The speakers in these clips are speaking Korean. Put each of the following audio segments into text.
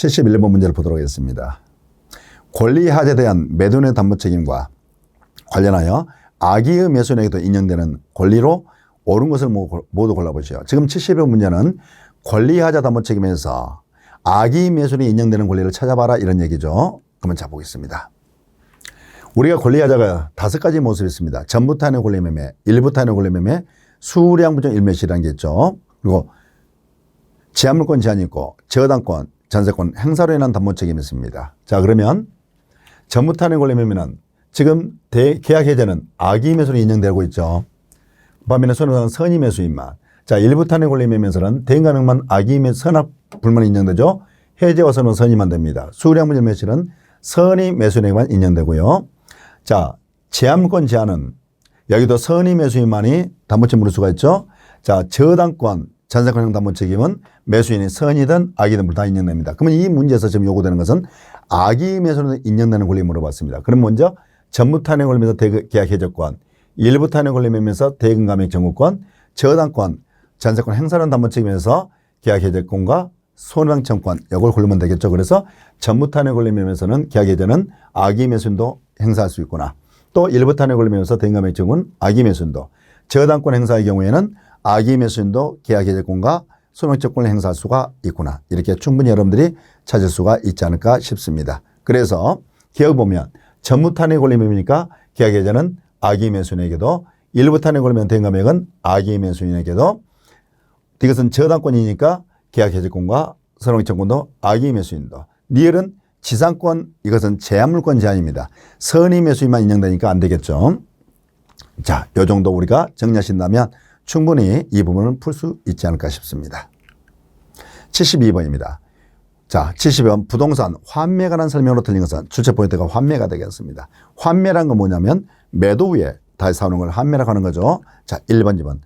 71번 문제를 보도록 하겠습니다. 권리하자에 대한 매도인의 담보 책임과 관련하여 악의의 매수인에게도 인정되는 권리로 옳은 것을 모두 골라보시오. 지금 71번 문제는 권리하자 담보 책임에서 악의 매수인이 인정되는 권리를 찾아봐라 이런 얘기죠. 그러면 자 보겠습니다. 우리가 권리하자가 5가지 모습이 있습니다. 전부타인의 권리매매, 일부타인의 권리매매, 수량부정 일매시라는 게 있죠. 그리고 제한물권 제한이 있고 저당권, 전세권, 행사로 인한 담보 책임이 있습니다. 자 그러면 전부타인의 권리매매는 지금 계약 해제는 악의 매수인이 인정되고 있죠. 반면에 손해배상은 선의 매수인만. 자 일부타인의 권리매매에서는 대인가명만 악의 매수 선악 불만이 인정되죠. 해제와 선은 선의만 됩니다. 수량부정 매수는 선의 매수인에게만 인정되고요. 자, 제한물권 제한은 여기도 선의 매수인만이 담보책 물을 수가 있죠. 자, 저당권, 전세권형 담보 책임은 매수인이 선이든 악이든 다 인정됩니다. 그러면 이 문제에서 지금 요구되는 것은 악의 매수인에 인정되는 권리 물어봤습니다. 그럼 먼저 전부타인의 권리매매에서 계약 해제권, 일부타인의 권리매매에서 대금 감액 청구권, 저당권, 전세권 행사는 담보 책임에서 계약 해제권과 손해배상 청구권 이걸 고르면 되겠죠. 그래서 전부타인의 권리매매에서는 계약 해제는 악의 매수인도 행사할 수 있구나. 또 일부타인의 권리매매에서 대금 감액 청구는 악의 매수인도, 저당권 행사의 경우에는 악의 매수인도 계약 해제권과 손해배상 청구권을 행사할 수가 있구나. 이렇게 충분히 여러분들이 찾을 수가 있지 않을까 싶습니다. 그래서 기억 보면 전부타인의 권리매매니까 계약 해제는 악의 매수인에게도, 일부타인의 권리매매 대금 감액은 악의 매수인에게도, 이것은 저당권이니까 계약 해제권과 손해배상 청구권도 악의 매수인도, 리얼은 지상권, 이것은 제한물권 제한입니다. 선의 매수인만 인정되니까 안 되겠죠. 자, 요 정도 우리가 정리하신다면 충분히 이 부분을 풀 수 있지 않을까 싶습니다. 72번입니다. 자, 72번 부동산 환매에 관한 설명으로 틀린 것은 주체 포인트가 환매가 되겠습니다. 환매란 건 뭐냐면 매도 후에 다시 사오는 걸 환매라고 하는 거죠. 자, 1번, 2번.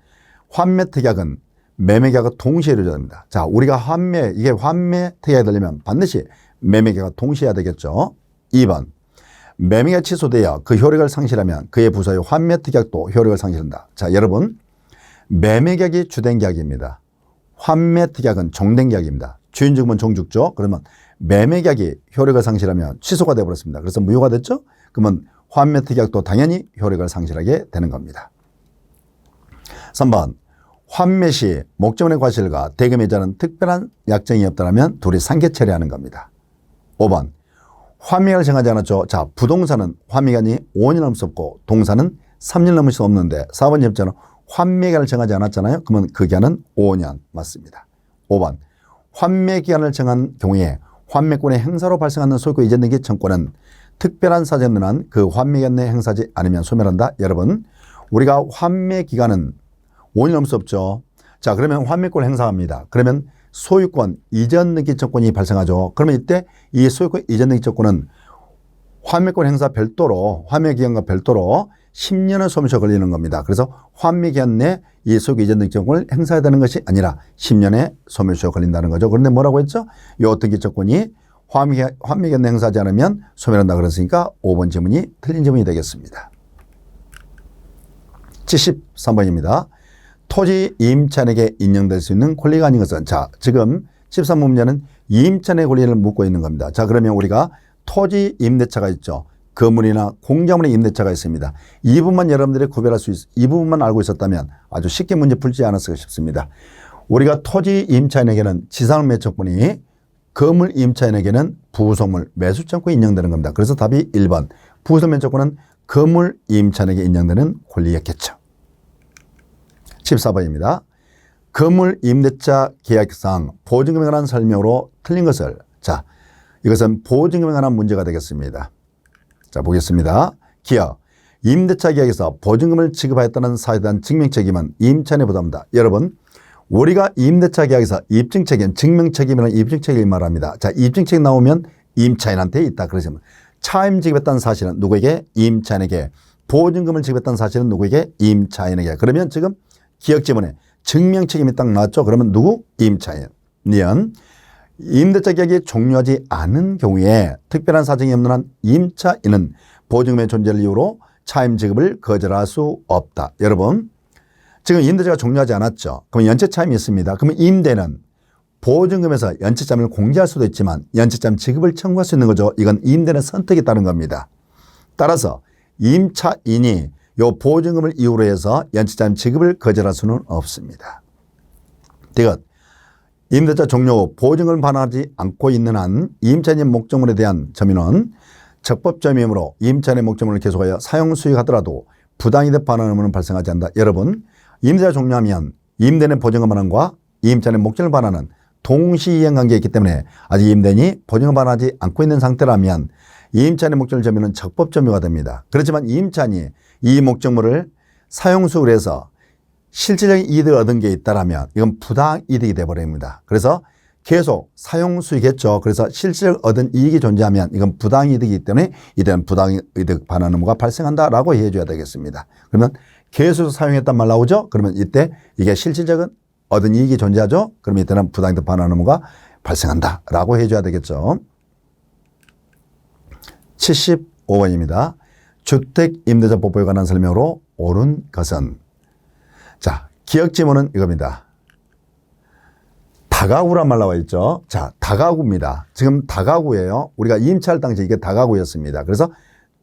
환매 특약은 매매 계약과 동시에 이루어져야 됩니다. 자, 우리가 이게 환매 특약이 되려면 반드시 매매 계약과 동시에 해야 되겠죠. 2번. 매매가 취소되어 그 효력을 상실하면 그의 부서의 환매 특약도 효력을 상실한다. 자, 여러분. 매매 계약이 주된 계약입니다. 환매 특약은 종된 계약입니다. 주인증은 종죽죠. 그러면 매매 계약이 효력을 상실하면 취소가 되어버렸습니다. 그래서 무효가 됐죠. 그러면 환매 특약도 당연히 효력을 상실하게 되는 겁니다. 3번. 환매 시 목적원의 과실과 대금의 자는 특별한 약정이 없다면 둘이 상계 처리하는 겁니다. 5번. 환매를 정하지 않았죠. 자, 부동산은 환매기간이 5년 넘을 수 없고 동산은 3년 넘을 수 없는데 4번 입장은 환매기간을 정하지 않았잖아요. 그러면 그 기간은 5년 맞습니다. 5번. 환매기간을 정한 경우에 환매권의 행사로 발생하는 소유권 이전 등기 청구권은 특별한 사정에 한 그 환매기간 내에 행사하지 않으면 소멸한다. 여러분, 우리가 환매기간은 5년 넘을 수 없죠. 자, 그러면 환매권을 행사합니다. 그러면 소유권 이전 등기 청구권이 발생하죠. 그러면 이때 이 소유권 이전 등기 청구권은 환매권 행사 별도로, 환매기간과 별도로 10년의 소멸시효가 걸리는 겁니다. 그래서 환매기간 내 이 소유권 이전 등기 청구권을 행사해야 되는 것이 아니라 10년의 소멸시효가 걸린다는 거죠. 그런데 뭐라고 했죠? 이 등기 청구권이 환매기간 내 행사하지 않으면 소멸한다 그랬으니까 5번 질문이 틀린 질문이 되겠습니다. 73번입니다. 토지 임차인에게 인정될 수 있는 권리가 아닌 것은, 자, 지금 13번 문제는 임차인의 권리를 묻고 있는 겁니다. 자, 그러면 우리가 토지 임대차가 있죠. 건물이나 공작물의 임대차가 있습니다. 이 부분만 여러분들이 구별할 수 이 부분만 알고 있었다면 아주 쉽게 문제 풀지 않았을까 싶습니다. 우리가 토지 임차인에게는 지상을 매청권이, 건물 임차인에게는 부속물 매수청권이 인정되는 겁니다. 그래서 답이 1번. 부속 매청권은 건물 임차인에게 인정되는 권리였겠죠. 14번입니다. 건물 임대차 계약상 보증금에 관한 설명으로 틀린 것을, 자, 이것은 보증금에 관한 문제가 되겠습니다. 자, 보겠습니다. 기억. 임대차 계약에서 보증금을 지급하였다는 사유에 대한 증명 책임은 임차인의 부담이다. 여러분, 우리가 임대차 계약에서 입증 책임, 증명 책임이라는 입증 책임을 말합니다. 자, 입증 책임 나오면 임차인한테 있다. 그러시면 차임 지급했다는 사실은 누구에게? 임차인에게. 보증금을 지급했다는 사실은 누구에게? 임차인에게. 그러면 지금 기억 지문에 증명 책임이 딱 나왔죠. 그러면 누구? 임차인. 니은 임대차 계약이 종료하지 않은 경우에 특별한 사정이 없는 한 임차인은 보증금의 존재를 이유로 차임 지급을 거절할 수 없다. 여러분, 지금 임대차가 종료하지 않았죠. 그럼 연체 차임이 있습니다. 그러면 임대는 보증금에서 연체점을 공제할 수도 있지만 연체점 지급을 청구할 수 있는 거죠. 이건 임대인의 선택에 따른 겁니다. 따라서 임차인이 요 보증금을 이유로 해서 연체점 지급을 거절할 수는 없습니다. 이것 임대차 종료 후 보증금을 반환하지 않고 있는 한 임차인의 목적물에 대한 점유는 적법점유이므로 임차인의 목적물을 계속하여 사용 수익하더라도 부당이득 반환 의무는 발생하지 않는다. 여러분, 임대차 종료하면 임대인의 보증금 반환과 임차인의 목적물 반환은 동시 이행 관계에 있기 때문에 아직 임대인이 보증금 반환하지 않고 있는 상태라면 임차인의 목적물 점유는 적법 점유가 됩니다. 그렇지만 임차인이 이 목적물을 사용 수익을 해서 실질적인 이득을 얻은 게 있다라면 이건 부당이득이 되어버립니다. 그래서 계속 사용 수익했죠. 그래서 실질적으로 얻은 이익이 존재하면 이건 부당이득이기 때문에 이때는 부당이득 반환 의무가 발생한다라고 이해해 줘야 되겠습니다. 그러면 계속 사용했단 말 나오죠. 그러면 이때 이게 실질적인 얻은 이익이 존재하죠. 그럼 이때는 부당이득 반환 의무가 발생한다라고 해줘야 되겠죠. 75번입니다. 주택임대차법에 관한 설명으로 옳은 것은 자, 기억 지문은 이겁니다. 다가구란 말 나와 있죠. 자, 다가구입니다. 지금 다가구예요. 우리가 임차할 당시 이게 다가구였습니다. 그래서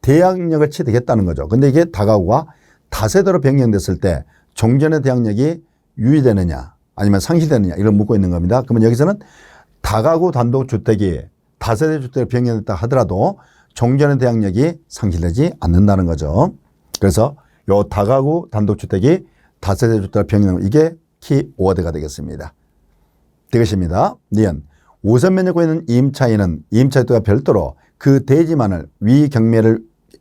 대항력을 취득했다는 거죠. 근데 이게 다가구가 다세대로 변경됐을 때 종전의 대항력이 유지되느냐 아니면 상실되느냐 이걸 묻고 있는 겁니다. 그러면 여기서는 다가구 단독주택이 다세대 주택으로 변경됐다 하더라도 종전의 대항력이 상실되지 않는다는 거죠. 그래서 요 다가구 단독주택이 다세대 주택으로 변경되는 이게 키워드가 되겠습니다. 이것입니다. 니은 우선 면역고 있는 임차인은 임차인과 별도로 그 대지만을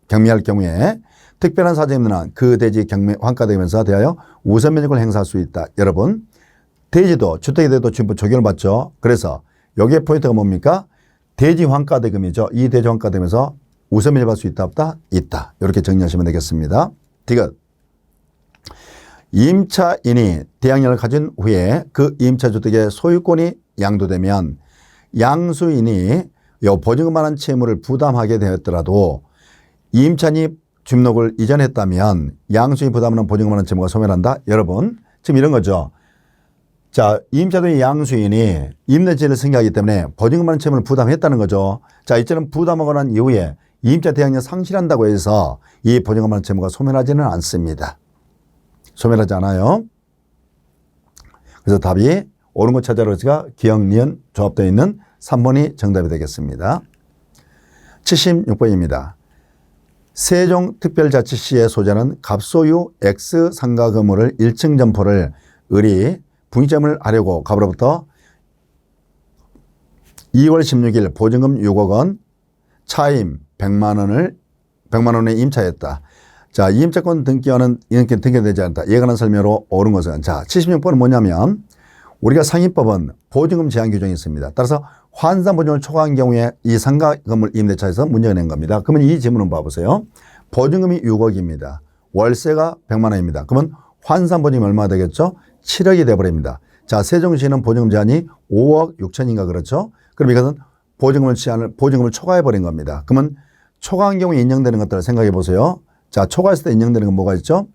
경매할 경우에 특별한 사정이 있는 한 그 대지 경매 환가되면서 대하여 우선 면역을 행사할 수 있다. 여러분 대지도 주택에 대해도 전부 적용을 받죠. 그래서 여기에 포인트가 뭡니까? 대지 환가대금이죠. 이 대지 환가되면서 우선 면역할 수 있다 없다? 있다. 이렇게 정리하시면 되겠습니다. 이것 임차인이 대항력을 가진 후에 그 임차주택의 소유권이 양도되면 양수인이 보증금 반환 채무를 부담하게 되었더라도 임차인이 주민등록을 이전했다면 양수인이 부담하는 보증금 반환 채무가 소멸한다. 여러분 지금 이런 거죠. 자, 임차인의 양수인이 임대차를 승계하기 때문에 보증금 반환 채무를 부담했다는 거죠. 자, 이처럼 부담하고 난 이후에 임차 대항력 상실한다고 해서 이 보증금 반환 채무가 소멸하지는 않습니다. 소멸하지 않아요. 그래서 답이 옳은 것 찾아라 가 기억, 니은 조합되어 있는 3번이 정답이 되겠습니다. 76번입니다. 세종특별자치시의 소재는 갑소유 X 상가 건물을 1층 점포를 을이 분기점을 하려고 갑으로부터 2월 16일 보증금 6억 원, 차임 100만 원에 임차했다. 자, 임차권 등기와는 이렇게 등기되지 않다. 이에 관한 설명으로 옳은 것은 자, 76번은 뭐냐면 우리가 상위법은 보증금 제한 규정이 있습니다. 따라서 환산 보증을 초과한 경우에 이 상가 건물 임대차에서 문제가 낸 겁니다. 그러면 이 질문은 봐보세요. 보증금이 6억입니다. 월세가 100만 원입니다. 그러면 환산 보증이 얼마나 되겠죠? 7억이 돼버립니다. 자, 세종시는 보증금 제한이 5억 6천인가 그렇죠? 그럼 이것은 보증금을 초과해버린 겁니다. 그러면 초과한 경우에 인정되는 것들을 생각해 보세요. 자, 초과했을 때 인정되는 건 뭐가 있죠?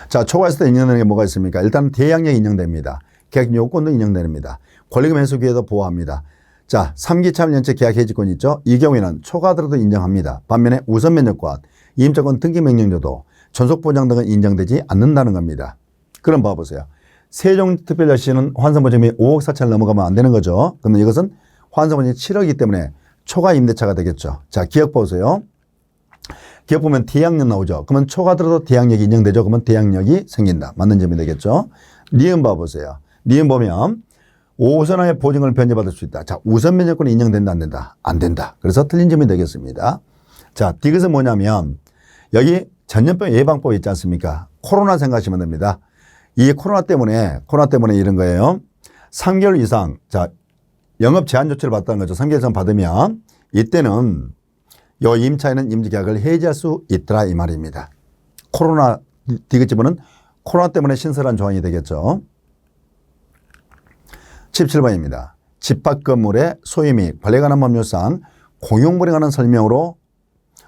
자, 초과했을 때 인정되는 게 뭐가 있습니까? 일단 대항력이 인정됩니다. 계약 요건도 인정됩니다. 권리금 해소 기회도 보호합니다. 자, 3기 차별 연체 계약 해지권이 있죠. 이 경우에는 초과하더라도 인정합니다. 반면에 우선 면역권, 임차권 등기 명령료도 존속 보장 등은 인정되지 않는다는 겁니다. 그럼 봐보세요. 세종특별자치시는 환산보증금이 5억 4천을 넘어가면 안 되는 거죠. 그러면 이것은 환산보증금이 7억이기 때문에 초과 임대차가 되겠죠. 자, 기억 보세요. 기억 보면 대항력 나오죠. 그러면 초과하더라도 대항력이 인정되죠. 그러면 대항력이 생긴다. 맞는 점이 되겠죠. 니은 봐보세요. 니은 보면 5선항의 보증금을 변제받을 수 있다. 자, 우선 면역권이 인정된다 안 된다? 안 된다. 그래서 틀린 점이 되겠습니다. 자, 이것은 뭐냐면 여기 전염병 예방법 있지 않습니까? 코로나 생각하시면 됩니다. 이 코로나 때문에 이런 거예요. 3개월 이상 자, 영업 제한 조치를 받았다는 거죠. 3개월 이상 받으면 이때는 요 임차인은 임대계약을 해지할 수 있더라 이 말입니다. 코로나 디귿집은 코로나 때문에 신설한 조항이 되겠죠. 17번입니다. 집합 건물의 소유 및 관리에 관한 법률상 공용물에 관한 설명으로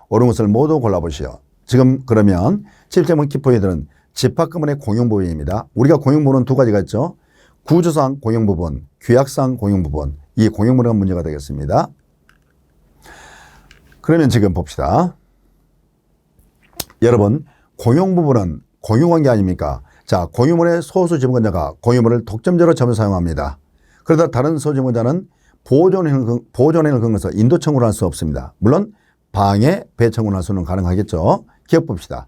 옳은 것을 모두 골라보시오. 지금 그러면 17번 키포인트는 집합 건물의 공용보유입니다. 우리가 공용보유는 두 가지가 있죠. 구조상 공용부분, 규약상 공용부분, 이 공용부분가 문제가 되겠습니다. 그러면 지금 봅시다. 여러분, 공용부분은 공유관계 아닙니까? 자, 공유물의 소수 지분권자가 공유물을 독점적으로 점유 사용합니다. 그러다 다른 소지분자는 보존행을 근거해서 인도 청구를 할 수 없습니다. 물론 방해, 배청구를 할 수는 가능하겠죠. 기억 봅시다.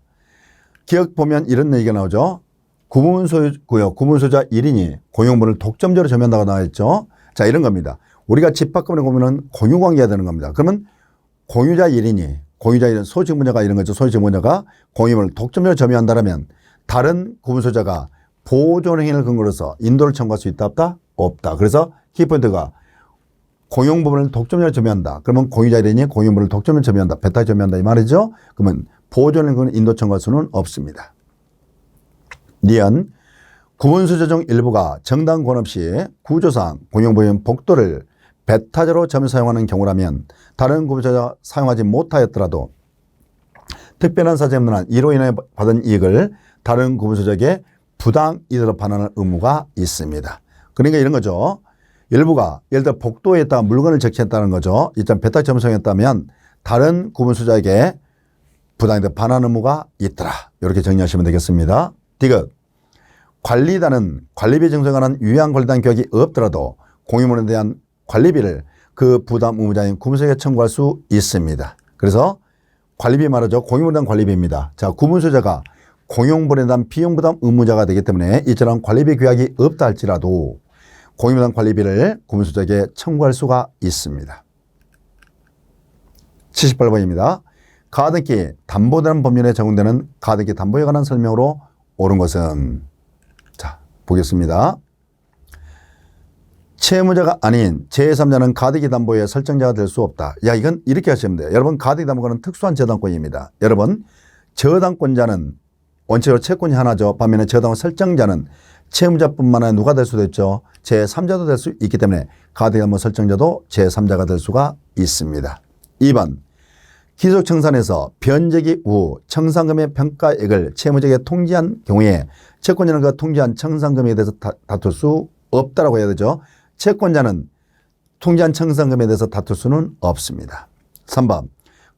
기억 보면 이런 얘기가 나오죠. 구분소유고요. 구분소유자 1인이 공용물을 독점적으로 점유한다고 나와있죠. 자, 이런 겁니다. 우리가 집합금을 보면은 공유관계가 되는 겁니다. 그러면 공유자 1인이, 공유자 1인, 소지분자가 이런 거죠. 소지분자가 공유물을 독점적으로 점유한다면 다른 구분소유자가 보존행위를 근거로 해서 인도를 청구할 수 있다 없다? 없다. 그래서 키포인트가 공용부분을 독점적으로 점유한다. 그러면 공유자 1인이 공유물을 독점적으로 점유한다. 배타에 점유한다 이 말이죠. 그러면 보존행위를 인도 청구할 수는 없습니다. 니은 구분소유자 중 일부가 정당 권한 없이 구조상 공용부인 복도를 배타적으로 점유 사용하는 경우라면 다른 구분소유자가 사용하지 못하였더라도 특별한 사정에 없는 한 이로 인해 받은 이익을 다른 구분소유자에게 부당 이득으로 반환할 의무가 있습니다. 그러니까 이런 거죠. 일부가 예를 들어 복도에다가 물건을 적시했다는 거죠. 일단 배타 점유 사용했다면 다른 구분소유자에게 부당 이득 반환 의무가 있더라. 이렇게 정리하시면 되겠습니다. 디귿 관리단은 관리비 정성에 관한 유효한 관리단 규약이 없더라도 공유물에 대한 관리비를 그 부담 의무자인 구분소유자에게 청구할 수 있습니다. 그래서 관리비 말하죠. 공유물에 대한 관리비입니다. 자, 구분소유자가 공용물에 대한 비용 부담 의무자가 되기 때문에 이처럼 관리비 규약이 없다 할지라도 공유물에 대한 관리비를 구분소유자에게 청구할 수가 있습니다. 78번입니다. 가등기 담보라는 법률에 적용되는 가등기 담보에 관한 설명으로 옳은 것은 자 보겠습니다. 채무자가 아닌 제3자는 가등기 담보의 설정자가 될 수 없다. 야 이건 이렇게 하시면 돼요. 여러분 가등기 담보는 특수한 저당권입니다. 여러분 저당권자는 원칙으로 채권이 하나죠. 반면에 저당권 설정자는 채무자뿐만 아니라 누가 될 수도 있죠. 제3자도 될 수 있기 때문에 가등기 담보 설정자도 제3자가 될 수가 있습니다. 2번 기속청산에서 변제기 후 청산금의 평가액을 채무자에게 통지한 경우에 채권자는 그 통지한 청산금에 대해서 다툴 수 없다라고 해야 되죠. 채권자는 통지한 청산금에 대해서 다툴 수는 없습니다. 3번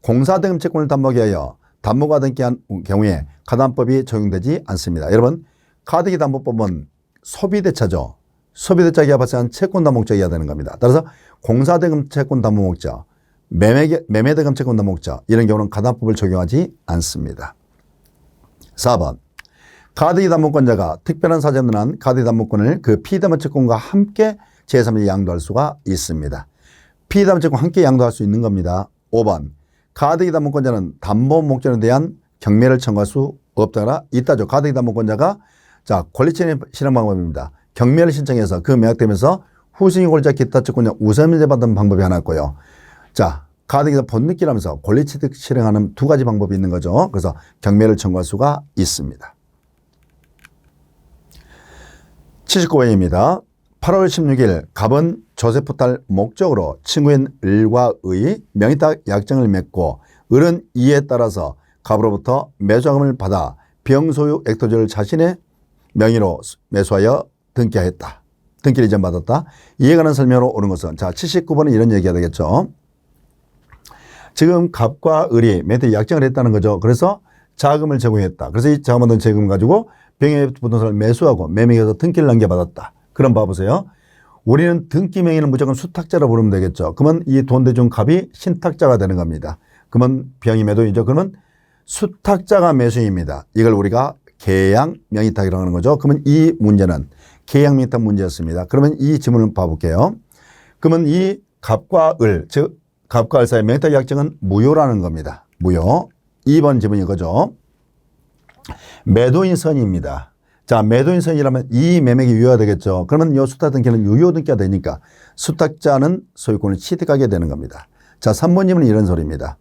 공사대금 채권을 담보하기 위하여 담보가 등기한 경우에 가담법이 적용되지 않습니다. 여러분 가등기 담보법은 소비대차죠. 소비대차기가 발생한 채권 담보목적이어야 되는 겁니다. 따라서 공사대금 채권 담보목적, 매매대금 채권 담보목적 이런 경우는 가담법을 적용하지 않습니다. 4번 가등기 담보권자가 특별한 사정에 의한 가등기 담보권을 그 피담보 채권과 함께 제3자에게 양도할 수가 있습니다. 피담보 채권과 함께 양도할 수 있는 겁니다. 5번 가등기 담보권자는 담보 목적에 대한 경매를 청구할 수 없다거나 있다죠. 가등기 담보권자가 자 권리치행 실행 방법입니다. 경매를 신청해서 그 매각되면서 후승이 권리자 기타 채권자 우선면제 받는 방법이 하나 있고요. 자 가등기에서 본느끼라면서 권리취득 실행하는 두 가지 방법이 있는 거죠. 그래서 경매를 청구할 수가 있습니다. 79번입니다. 8월 16일 갑은 조세포 딸 목적으로 친구인 을과의 명의탁 약정을 맺고 을은 이에 따라서 갑으로부터 매수자금을 받아 병소유 액토지를 자신의 명의로 매수하여 등기하였다. 등기를 이전받았다. 이에 관한 설명으로 옳은 것은 자 79번은 이런 얘기가 되겠죠. 지금 갑과 을이 매매 약정을 했다는 거죠. 그래서 자금을 제공했다. 그래서 이 자금 얻은 자금 가지고 병의 부동산을 매수하고 매매에서 등기를 남겨받았다. 그럼 봐보세요. 우리는 등기 명의는 무조건 수탁자로 부르면 되겠죠. 그러면 이 돈 대준 갑이 신탁자가 되는 겁니다. 그러면 병이 매도이죠. 그러면 수탁자가 매수입니다. 이걸 우리가 계양 명의탁이라고 하는 거죠. 그러면 이 문제는 계양 명의탁 문제였습니다. 그러면 이 지문을 봐볼게요. 그러면 이 갑과 을, 즉 갑과 을 사이의 명의탁 약정은 무효라는 겁니다. 무효. 2번 지문이 이거죠. 매도인 선입니다. 자, 매도인 선이라면 이 매매가 유효가 되겠죠. 그러면 이 수탁 등기는 유효 등기가 되니까 수탁자는 소유권을 취득하게 되는 겁니다. 자, 3번 지문은 이런 소리입니다.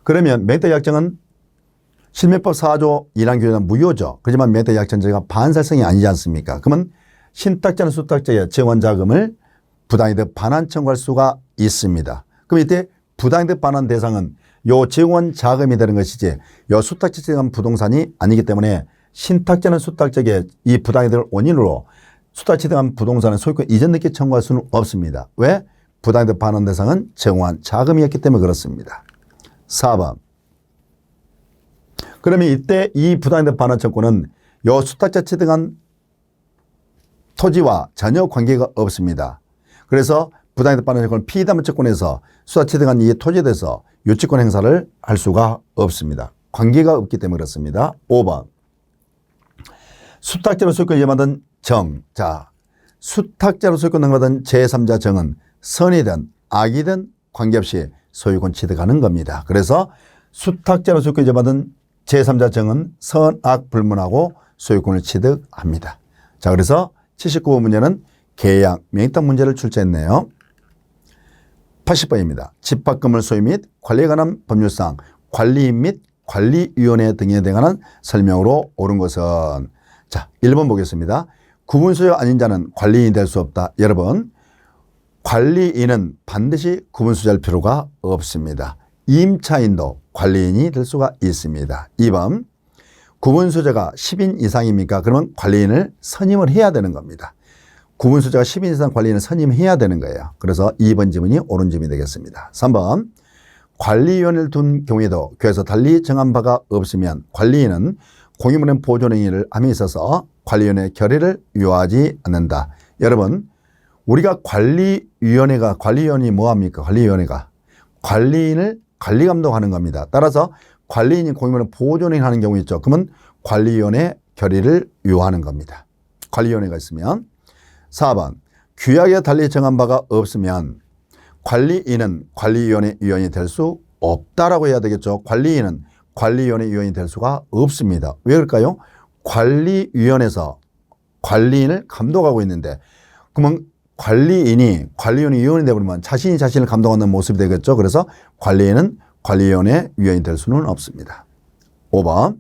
그러면 매매탁 약정은 실명법 4조 1항 규정은 무효죠. 그렇지만 매매탁 약정자가 반살성이 아니지 않습니까? 그러면 신탁자는 수탁자의 재원자금을 부당이득 반환 청구할 수가 있습니다. 그럼 이때 부당이득 반환 대상은 요 재원 자금이 되는 것이지 요 수탁자에 대한 부동산이 아니기 때문에 신탁자는 수탁자에게 이 부당이득을 원인으로 수탁 취득한 부동산의 소유권 이전 늦게 청구할 수는 없습니다. 왜? 부당이득 반환 대상은 제공한 자금이었기 때문에 그렇습니다. 4번. 그러면 이때 이 부당이득 반환 청구는 요 수탁자 취득한 토지와 전혀 관계가 없습니다. 그래서 부당이득 반환 청구는 피담보채권에서 수탁 취득한 이 토지에 대해서 유치권 행사를 할 수가 없습니다. 관계가 없기 때문에 그렇습니다. 5번. 수탁자로 소유권 인정받은 정. 자, 수탁자로 소유권 인정받은 제3자 정은 선이든 악이든 관계없이 소유권 취득하는 겁니다. 그래서 수탁자로 소유권 인정받은 제3자 정은 선악 불문하고 소유권을 취득합니다. 자, 그래서 79번 문제는 계약 명의딱 문제를 출제했네요. 80번입니다. 집합건물 소유 및 관리에 관한 법률상 관리인 및 관리위원회 등에 대한 설명으로 옳은 것은 자, 1번 보겠습니다. 구분소유 아닌 자는 관리인이 될 수 없다. 여러분, 관리인은 반드시 구분소유할 필요가 없습니다. 임차인도 관리인이 될 수가 있습니다. 2번, 구분소유자가 10인 이상입니까? 그러면 관리인을 선임을 해야 되는 겁니다. 구분소유자가 10인 이상 관리인을 선임해야 되는 거예요. 그래서 2번 지문이 옳은 지문이 되겠습니다. 3번, 관리위원회를 둔 경우에도 교회에서 달리 정한 바가 없으면 관리인은 공유문행 보존행위를 함에 있어서 관리위원회 결의를 유효하지 않는다. 여러분, 우리가 관리위원이 뭐합니까? 관리위원회가 관리인을 관리감독하는 겁니다. 따라서 관리인이 공유문행 보존행위를 하는 경우 있죠. 그러면 관리위원회 결의를 유효하는 겁니다. 관리위원회가 있으면. 4번, 규약에 달리 정한 바가 없으면 관리인은 관리위원회 위원이 될 수 없다라고 해야 되겠죠. 관리인은 관리위원회 위원이 될 수가 없습니다. 왜 그럴까요? 관리위원회에서 관리인을 감독하고 있는데 그러면 관리인이 관리위원회 위원이 되버리면 자신이 자신을 감독하는 모습이 되겠죠. 그래서 관리인은 관리위원회 위원이 될 수는 없습니다. 5번,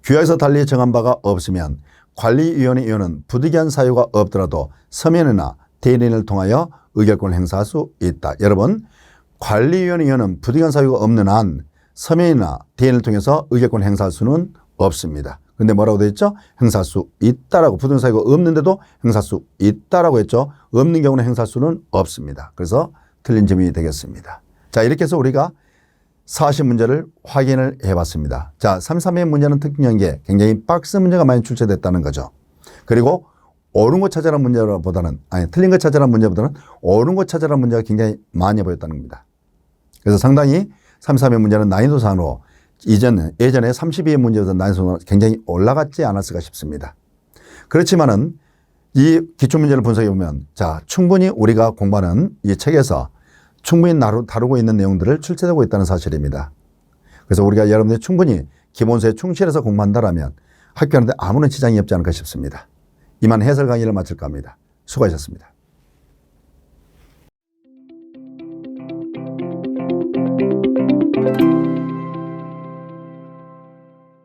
규약에서 달리 정한 바가 없으면 관리위원회 위원은 부득이한 사유가 없더라도 서면이나 대리인을 통하여 의결권을 행사할 수 있다. 여러분, 관리위원회 위원은 부득이한 사유가 없는 한 서면이나 대리인을 통해서 의결권을 행사할 수는 없습니다. 그런데 뭐라고 되어 있죠? 행사할 수 있다라고. 부득이한 사유가 없는데도 행사할 수 있다라고 했죠. 없는 경우는 행사할 수는 없습니다. 그래서 틀린 점이 되겠습니다. 자, 이렇게 해서 우리가 40문제를 확인을 해봤습니다. 자, 33의 문제는 특징한 게 굉장히 박스 문제가 많이 출제됐다는 거죠. 그리고 옳은 거 찾아라 문제보다는 틀린 거 찾아라 문제보다는 옳은 거 찾아라 문제가 굉장히 많이 보였다는 겁니다. 그래서 상당히 33의 문제는 난이도상으로 예전에 32의 문제보다 난이도상으로 굉장히 올라갔지 않았을까 싶습니다. 그렇지만은 이 기출문제를 분석해 보면 자, 충분히 우리가 공부하는 이 책에서 충분히 다루고 있는 내용들을 출제되고 있다는 사실입니다. 그래서 우리가 여러분들이 충분히 기본서에 충실해서 공부한다라면 학교하는데 아무런 지장이 없지 않을까 싶습니다. 이만 해설 강의를 마칠까 합니다. 수고하셨습니다.